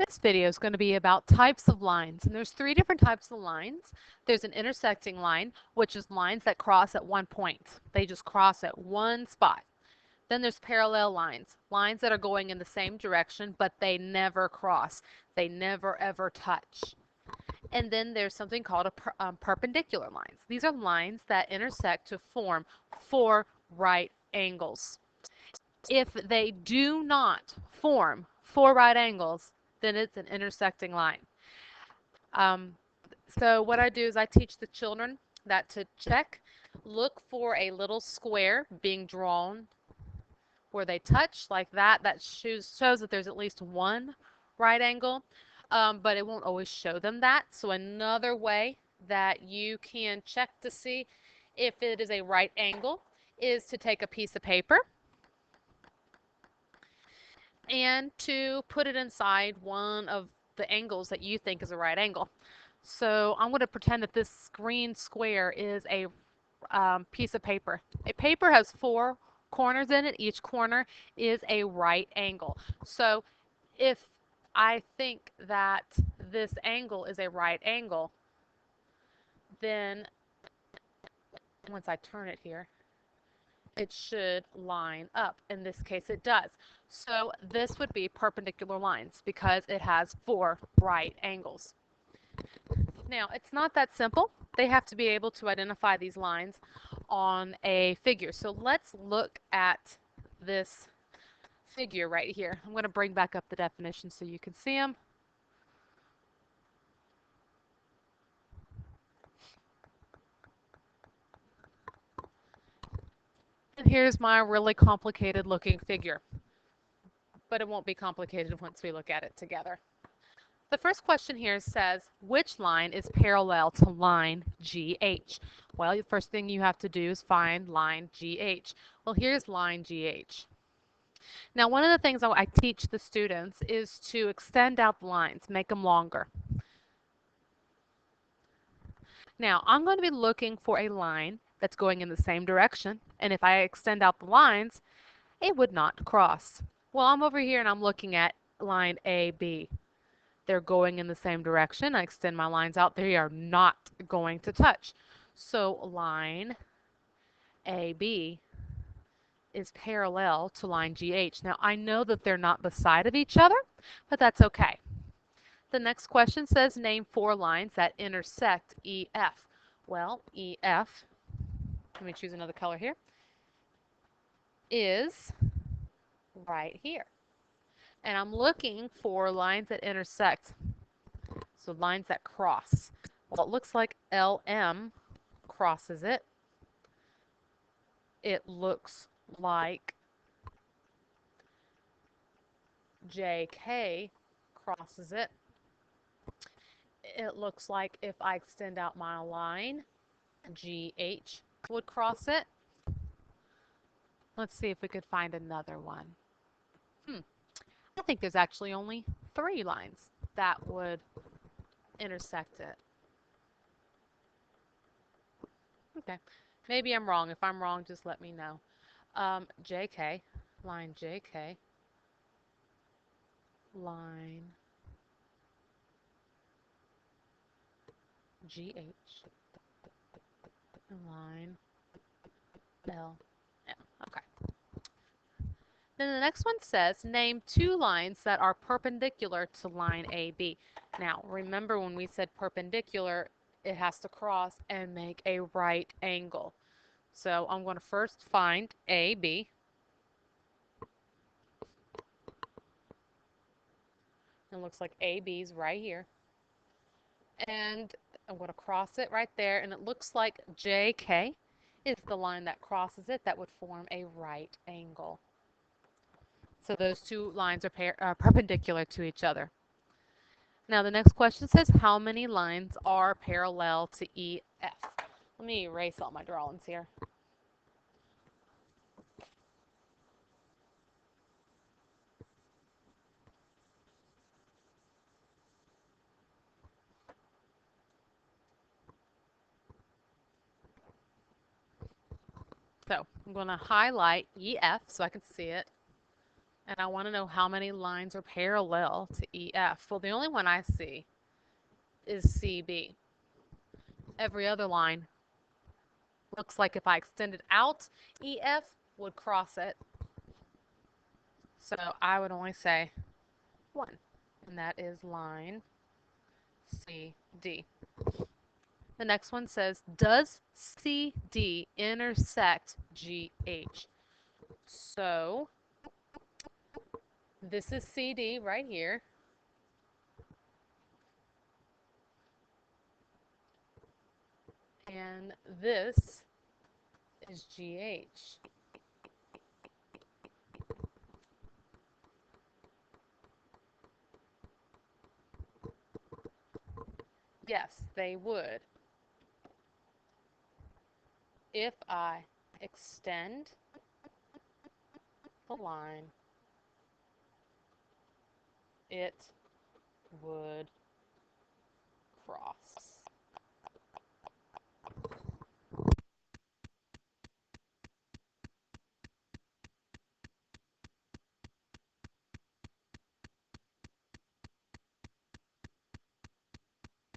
This video is going to be about types of lines, and there's three different types of lines. There's an intersecting line, which is lines that cross at one point. They just cross at one spot. Then there's parallel lines, lines that are going in the same direction, but they never cross. They never ever touch. And then there's something called perpendicular lines. These are lines that intersect to form four right angles. If they do not form four right angles, then it's an intersecting line. So what I do is I teach the children that to check, look for a little square being drawn where they touch like that. That shows that there's at least one right angle, but it won't always show them that. So another way that you can check to see if it is a right angle is to take a piece of paper and to put it inside one of the angles that you think is a right angle. So I'm going to pretend that this green square is a piece of paper. A paper has four corners in it. Each corner is a right angle. So if I think that this angle is a right angle, then once I turn it here, it should line up. In this case, it does. So this would be perpendicular lines because it has four right angles. Now, it's not that simple. They have to be able to identify these lines on a figure. So let's look at this figure right here. I'm going to bring back up the definition so you can see them. And here's my really complicated looking figure. But it won't be complicated once we look at it together. The first question here says, which line is parallel to line GH? Well, the first thing you have to do is find line GH. Well, here's line GH. Now, one of the things I teach the students is to extend out the lines, make them longer. Now, I'm going to be looking for a line that's going in the same direction, and if I extend out the lines, it would not cross. Well, I'm over here and I'm looking at line AB. They're going in the same direction. I extend my lines out. They are not going to touch. So line AB is parallel to line GH. Now, I know that they're not beside of each other, but that's okay. The next question says, name four lines that intersect EF. Well, EF, let me choose another color here, is right here. And I'm looking for lines that intersect, so lines that cross. Well, it looks like LM crosses it. It looks like JK crosses it. It looks like if I extend out my line, GH would cross it. Let's see if we could find another one. I think there's actually only three lines that would intersect it. Okay, maybe I'm wrong. If I'm wrong, just let me know. JK, line JK, line GH, and line LM. Okay. Then the next one says, name two lines that are perpendicular to line AB. Now, remember when we said perpendicular, it has to cross and make a right angle. So I'm going to first find AB. It looks like AB is right here. And I'm going to cross it right there. And it looks like JK is the line that crosses it that would form a right angle. So those two lines are perpendicular to each other. Now the next question says, how many lines are parallel to EF? Let me erase all my drawings here. So I'm going to highlight EF so I can see it. And I want to know how many lines are parallel to EF. Well, the only one I see is CB. Every other line looks like if I extended out, EF would cross it. So I would only say one, and that is line CD. The next one says, does CD intersect GH? So this is CD right here. And this is GH. Yes, they would. If I extend the line, it would cross.